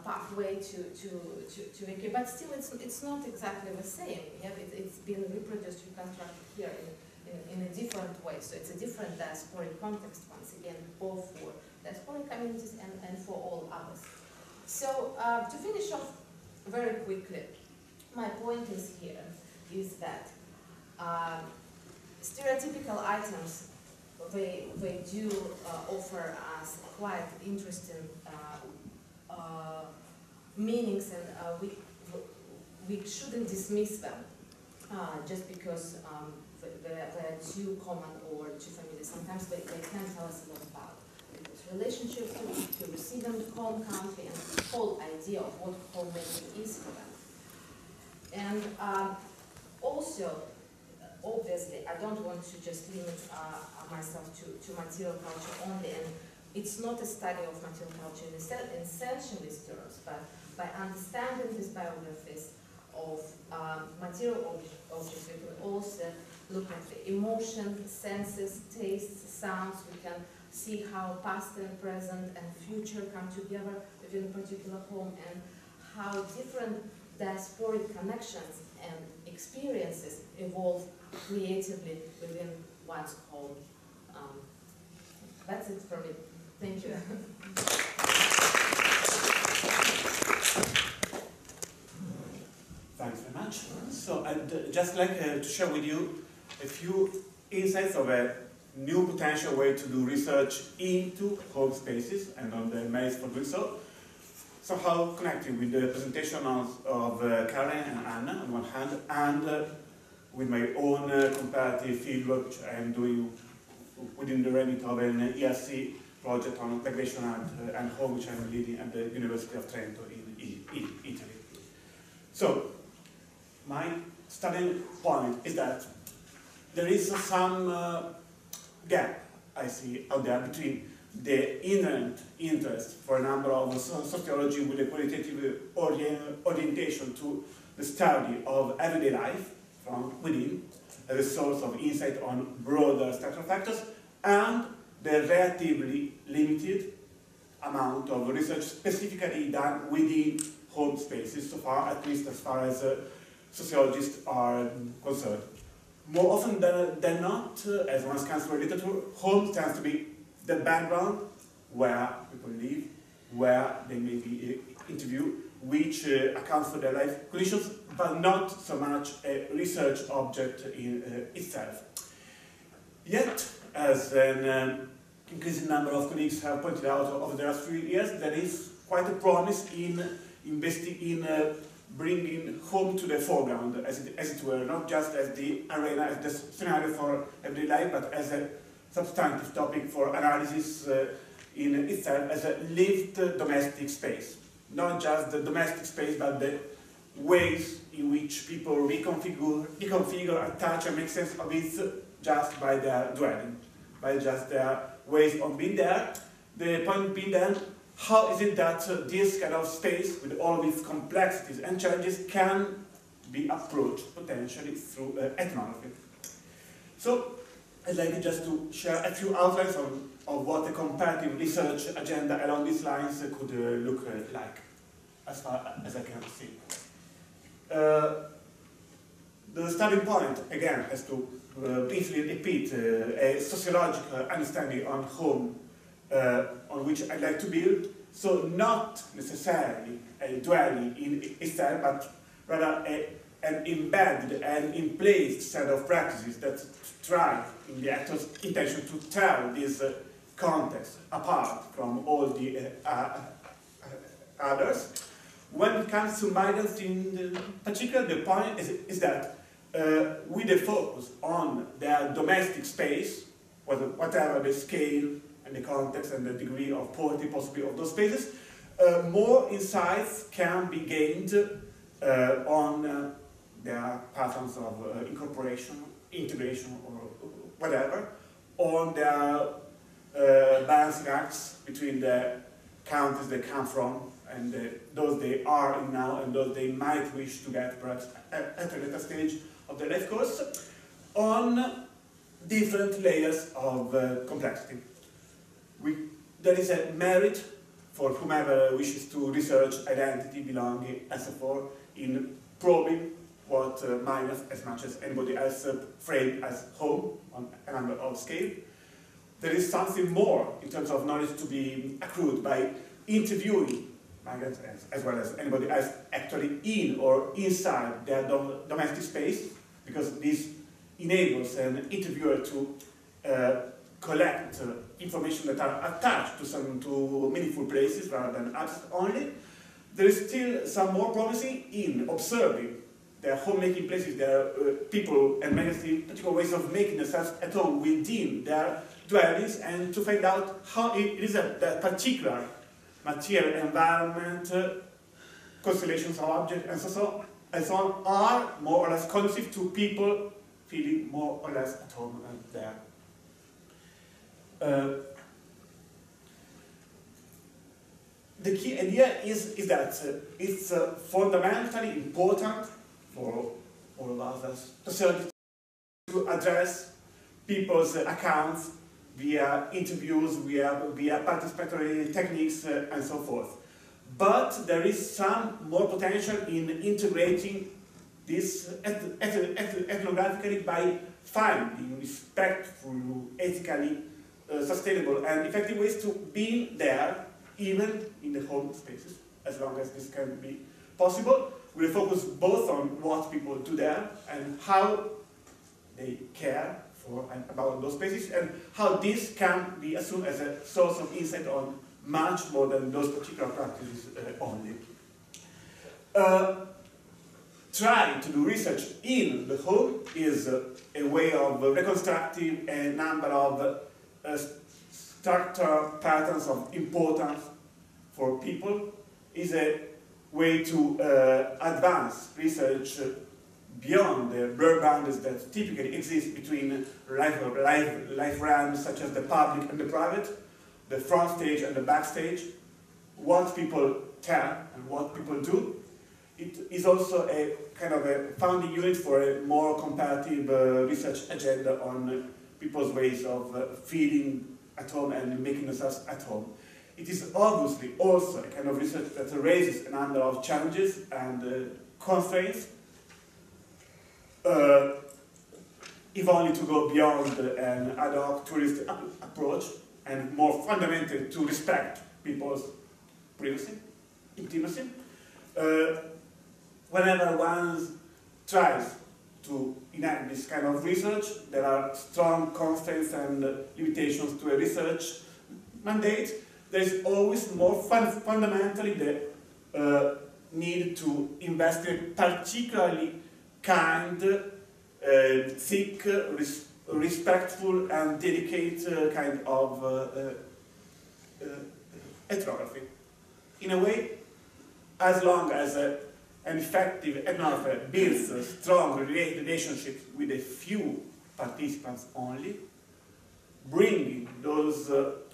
pathway to UK, but still it's not exactly the same. Yeah? It's been reproduced, reconstructed here in a different way. So it's a different diasporic context, once again, both for diasporic communities and for all others. So to finish off very quickly, my point is here is that stereotypical items, they do offer us quite interesting meanings, and we shouldn't dismiss them just because they're too common or too familiar. Sometimes they can tell us a lot about people's relationships to receiving the home country and the whole idea of what homemaking is for them. And also, obviously, I don't want to just limit myself to material culture only, and it's not a study of material culture in essentialist terms, but by understanding these biographies of material objects, we can also look at the emotion, senses, tastes, sounds. We can see how past and present and future come together within a particular home, and how different diasporic connections and experiences evolve creatively within one's home That's it for me. Thank you. Thanks very much. So I'd just like to share with you a few insights of a new potential way to do research into home spaces and on the merits for doing so. Somehow connecting with the presentation of Karen and Anna on one hand, and with my own comparative fieldwork which I am doing within the remit of an ERC project on migration and home, which I'm leading at the University of Trento in Italy. So, my starting point is that there is some gap I see out there between the inherent interest for a number of sociology with a qualitative orientation to the study of everyday life from within as a source of insight on broader structural factors, and the relatively limited amount of research specifically done within home spaces, so far, at least as far as sociologists are concerned. More often than not, as one scans through literature, home tends to be the background where people live, where they may be interviewed, which accounts for their life conditions, but not so much a research object in itself. Yet, as an increasing number of colleagues have pointed out over the last few years, there is quite a promise in investing in bringing home to the foreground, as it were, not just as the arena, as the scenario for everyday life, but as a substantive topic for analysis in itself, as a lived domestic space. Not just the domestic space, but the ways in which people reconfigure, attach, and make sense of it just by their dwelling, by just their ways of being there. The point being then, how is it that this kind of space, with all of its complexities and challenges, can be approached potentially through ethnography? So, I'd like just to share a few outlines of what a comparative research agenda along these lines could look like, as far as I can see. The starting point, again, has to briefly repeat a sociological understanding on home on which I'd like to build. So not necessarily a dwelling in itself, but rather an embedded and in place set of practices that strive in the actor's intention to tell this context apart from all the others. When it comes to migrants in particular, the point is that with a focus on their domestic space, whatever the scale and the context and the degree of poverty possibly of those spaces, more insights can be gained on their patterns of incorporation, integration, or whatever, on their balancing acts between the countries they come from and those they are in now and those they might wish to get perhaps at a later stage of their life course, on different layers of complexity. There is a merit for whomever wishes to research identity, belonging, and so forth in probing what migrants, as much as anybody else, frame as home on a number of scale. There is something more in terms of knowledge to be accrued by interviewing migrants, as well as anybody else actually in or inside their domestic space, because this enables an interviewer to collect information that are attached to meaningful places rather than abstract only. There is still some more promising in observing their homemaking places, their people and many particular ways of making themselves at home within their dwellings, and to find out how it is that particular material environment, constellations of objects, and so on, are more or less conducive to people feeling more or less at home there. The key idea is that it's fundamentally important for all of us to address people's accounts via interviews, via participatory techniques, and so forth. But there is some more potential in integrating this ethnographically by finding respectful, ethically sustainable and effective ways to be there, even in the home spaces, as long as this can be possible. We'll focus both on what people do there and how they care for and about those spaces, and how this can be assumed as a source of insight on much more than those particular practices only. Trying to do research in the home is a way of reconstructing a number of structural patterns of importance for people, is a way to advance research beyond the blurred boundaries that typically exist between life realms such as the public and the private, the front stage and the backstage, what people tell and what people do. It is also a kind of a founding unit for a more comparative research agenda on people's ways of feeling at home and making themselves at home. It is obviously also a kind of research that raises a number of challenges and constraints, if only to go beyond an ad hoc tourist approach and more fundamental to respect people's privacy, intimacy. Whenever one tries to enact this kind of research, there are strong constraints and limitations to a research mandate. There is always more fundamentally the need to investigate particularly kind, thick, respectful and dedicated kind of ethnography. In a way, as long as an effective ethnographer builds strong relationships with a few participants only, bringing those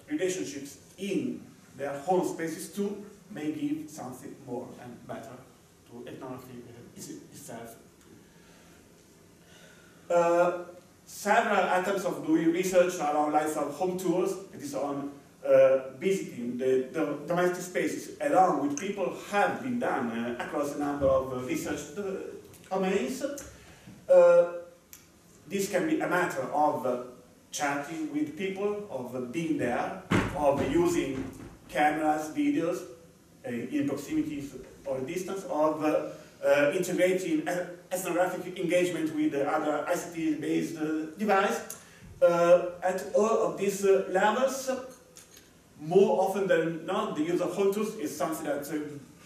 relationships in their home spaces too may give something more and better to ethnography itself. Several attempts of doing research around lines of home tours, it is on visiting the domestic spaces along with people have been done across a number of research domains. This can be a matter of chatting with people, of being there, of using cameras, videos in proximity or distance, of integrating ethnographic engagement with other ICT-based devices. At all of these levels, more often than not, the use of home tours is something that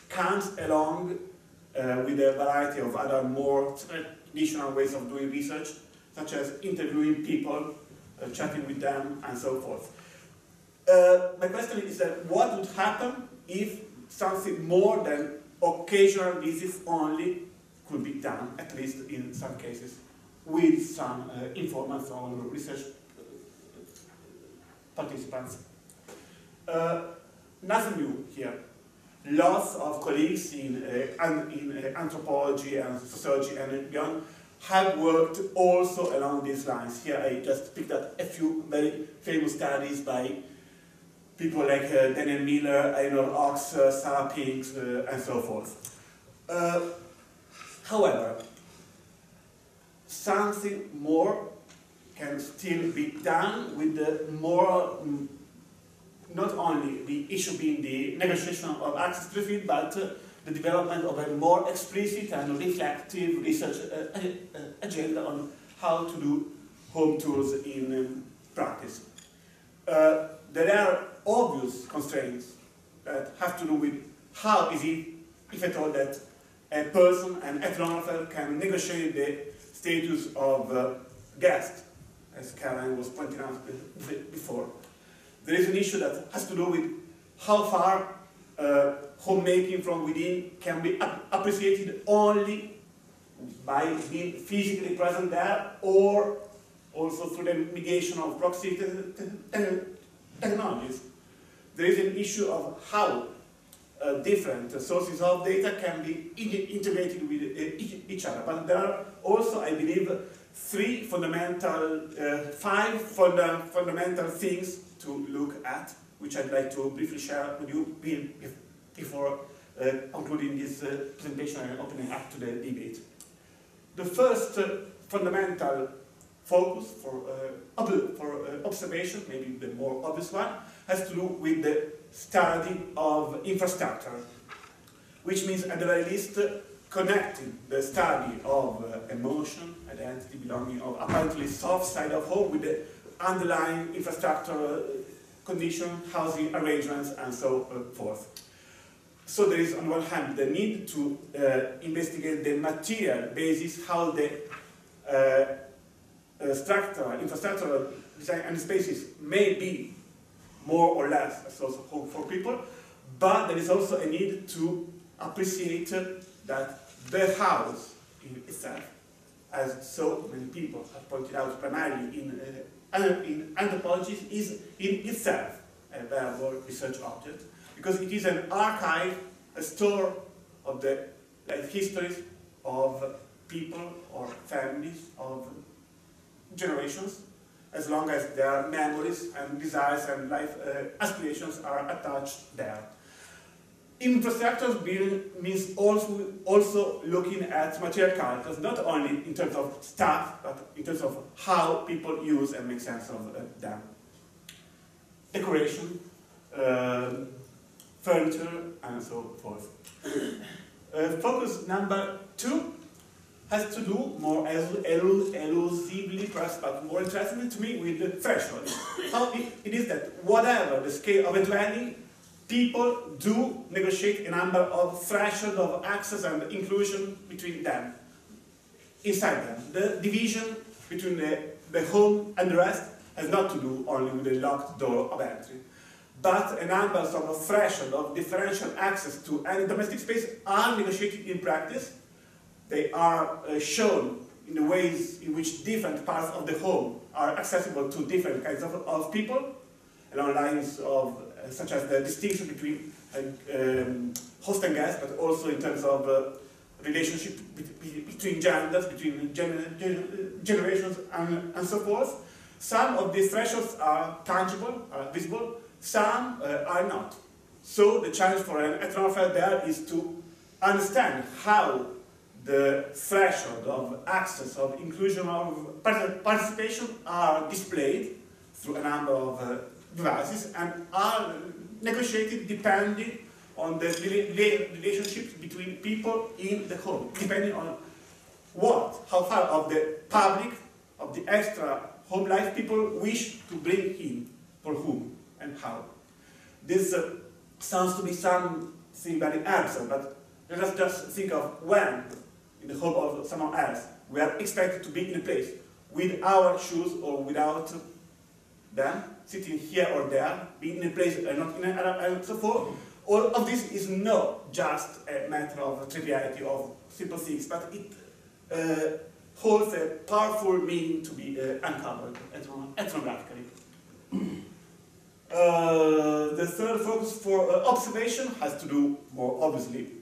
comes along with a variety of other more traditional ways of doing research, such as interviewing people, chatting with them, and so forth. My question is that what would happen if something more than occasional visits only could be done, at least in some cases, with some informants or research participants? Nothing new here. Lots of colleagues in anthropology and sociology and beyond have worked also along these lines. Here I just picked up a few very famous studies by people like Daniel Miller, Eleanor Ox, Sarah Pinks, and so forth. However, something more can still be done with the more, not only the issue being the negotiation of access to the field, but the development of a more explicit and reflective research agenda on how to do home tours in practice. There are obvious constraints that have to do with how is it, if at all, that a person, an ethnographer, can negotiate the status of guest, as Caroline was pointing out before. There is an issue that has to do with how far homemaking from within can be appreciated only by being physically present there, or also through the mediation of proximity technologies. There is an issue of how different sources of data can be integrated with each other. But there are also, I believe, five fundamental things to look at, which I'd like to briefly share with you before concluding this presentation and opening up to the debate. The first fundamental focus for observation, maybe the more obvious one, has to do with the study of infrastructure, which means at the very least connecting the study of emotion, identity, belonging, of apparently soft side of home with the underlying infrastructure condition, housing arrangements, and so forth. So there is on one hand the need to investigate the material basis, how the infrastructural design and spaces may be more or less a source of hope for people, but there is also a need to appreciate that the house in itself, as so many people have pointed out primarily in anthropology, is in itself a valuable research object, because it is an archive, a store of the life histories of people or families, of generations, as long as their memories and desires and life aspirations are attached there. Infrastructure means also looking at material characters, not only in terms of stuff, but in terms of how people use and make sense of them. Decoration, furniture, and so forth. Focus number 2 has to do more elusively, perhaps, but more interestingly to me, with the threshold. How it is that whatever the scale of a dwelling, people do negotiate a number of thresholds of access and inclusion between them, inside them. The division between the home and the rest has not to do only with the locked door of entry, but a number of thresholds of differential access to any domestic space are negotiated in practice. They are shown in the ways in which different parts of the home are accessible to different kinds of people, along lines of such as the distinction between host and guest, but also in terms of relationship between genders, between generations, and so forth. Some of these thresholds are tangible, are visible, some are not. So the challenge for an ethnographer there is to understand how the threshold of access, of inclusion, of participation are displayed through a number of devices and are negotiated depending on the relationships between people in the home, depending on how far of the public, of the extra home life people wish to bring in, for whom and how. This sounds to be something very absurd, but let us just think of when, in the home of someone else, we are expected to be in a place with our shoes or without them, sitting here or there, being in a place and not in another, and so forth. All of this is not just a matter of triviality of simple things, but it holds a powerful meaning to be uncovered ethnographically. The third focus for observation has to do, more obviously,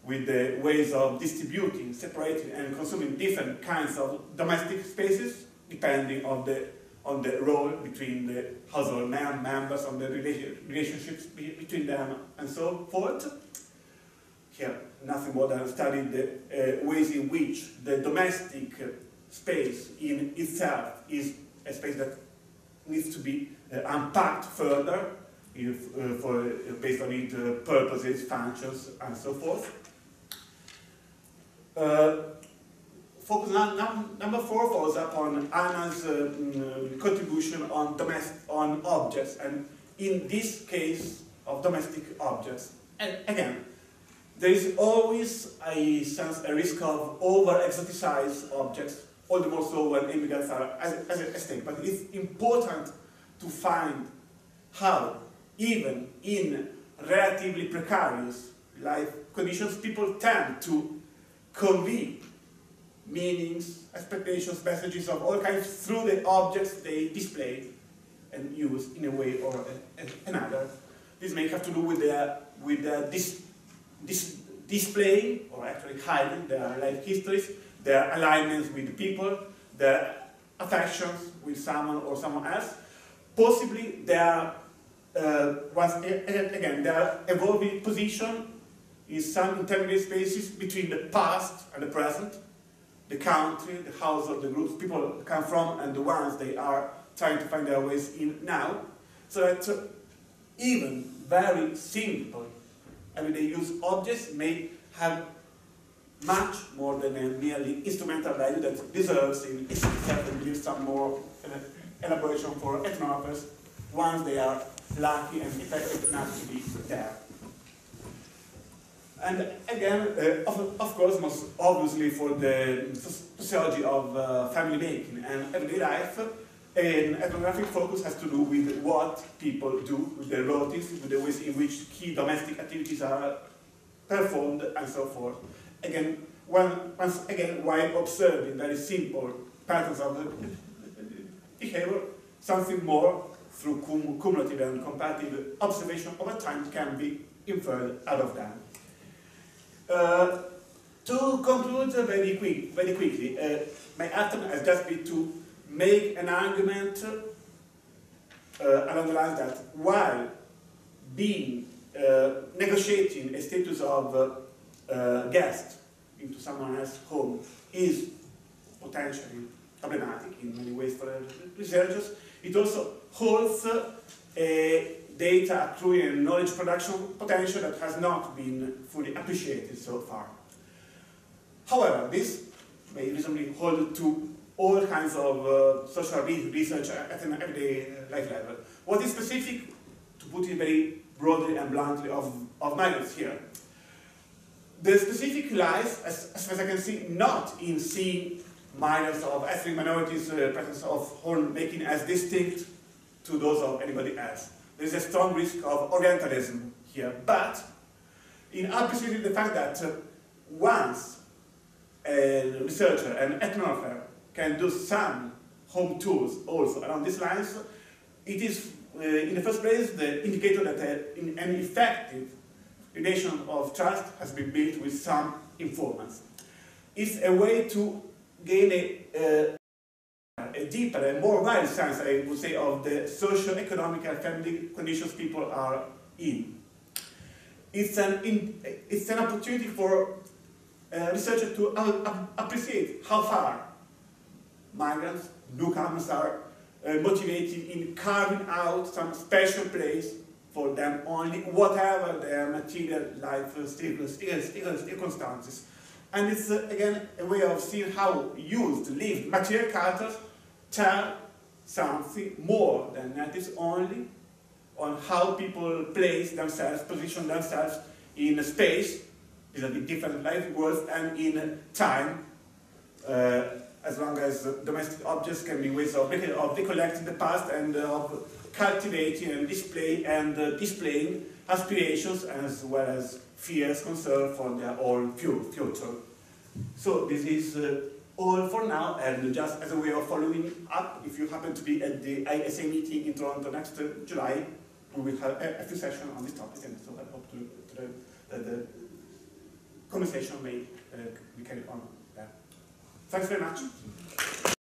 with the ways of distributing, separating, and consuming different kinds of domestic spaces, depending on the role between the household members, on the relationships between them, and so forth. Here, nothing more than studying the ways in which the domestic space in itself is a space that needs to be unpacked further based on its purposes, functions, and so forth. Focus number 4 follows up on Anna's contribution on objects, and in this case of domestic objects. And again, there is always a risk of over-exoticize objects, all the more so when immigrants are at stake. But it's important to find how, even in relatively precarious life conditions, people tend to convey meanings, expectations, messages of all kinds through the objects they display and use in a way or another. This may have to do with their displaying, or actually hiding, their life histories, their alignments with people, their affections with someone or someone else. Possibly their evolving position in some intermediate spaces between the past and the present, the country, the household, the groups people come from, and the ones they are trying to find their ways in now. So that even very simple everyday use objects may have much more than a merely instrumental value that deserves in itself and gives some more elaboration for ethnographers once they are lucky and effective enough to be there. And again, of course, most obviously for the sociology of family making and everyday life, an ethnographic focus has to do with what people do, with their relatives, with the ways in which key domestic activities are performed, and so forth. Again, once again, while observing very simple patterns of behavior, something more through cumulative and comparative observation over time can be inferred out of them. To conclude very quickly, my attempt has just been to make an argument along the lines that while being negotiating a status of guest into someone else's home is potentially problematic in many ways for researchers, it also holds a data accruing and knowledge production potential that has not been fully appreciated so far. However, this may reasonably hold to all kinds of social research at an everyday life level. What is specific, to put it very broadly and bluntly, of migrants here? The specific lies, as far as I can see, not in seeing migrants of ethnic minorities' presence of homemaking as distinct to those of anybody else. There is a strong risk of Orientalism here, but in appreciating the fact that once a researcher, an ethnographer, can do some home tours also along these lines, it is, in the first place, the indicator that an effective relation of trust has been built with some informants. It's a way to gain a deeper and more wide sense, I would say, of the socio-economic and family conditions people are in. It's an opportunity for researchers to appreciate how far migrants, newcomers are motivated in carving out some special place for them only, whatever their material life circumstances. And it's, again, a way of seeing how used, lived, material characters tell something more than that is only on how people place themselves, position themselves in space, vis-a-vis different life worlds, and in time, as long as domestic objects can be ways of recollecting the past and of cultivating and displaying aspirations as well as fears, concern for their own future. So this is all for now, and just as a way of following up, if you happen to be at the ISA meeting in Toronto next July, we will have a few sessions on this topic, and so I hope that the conversation may be carried on there. Thanks very much.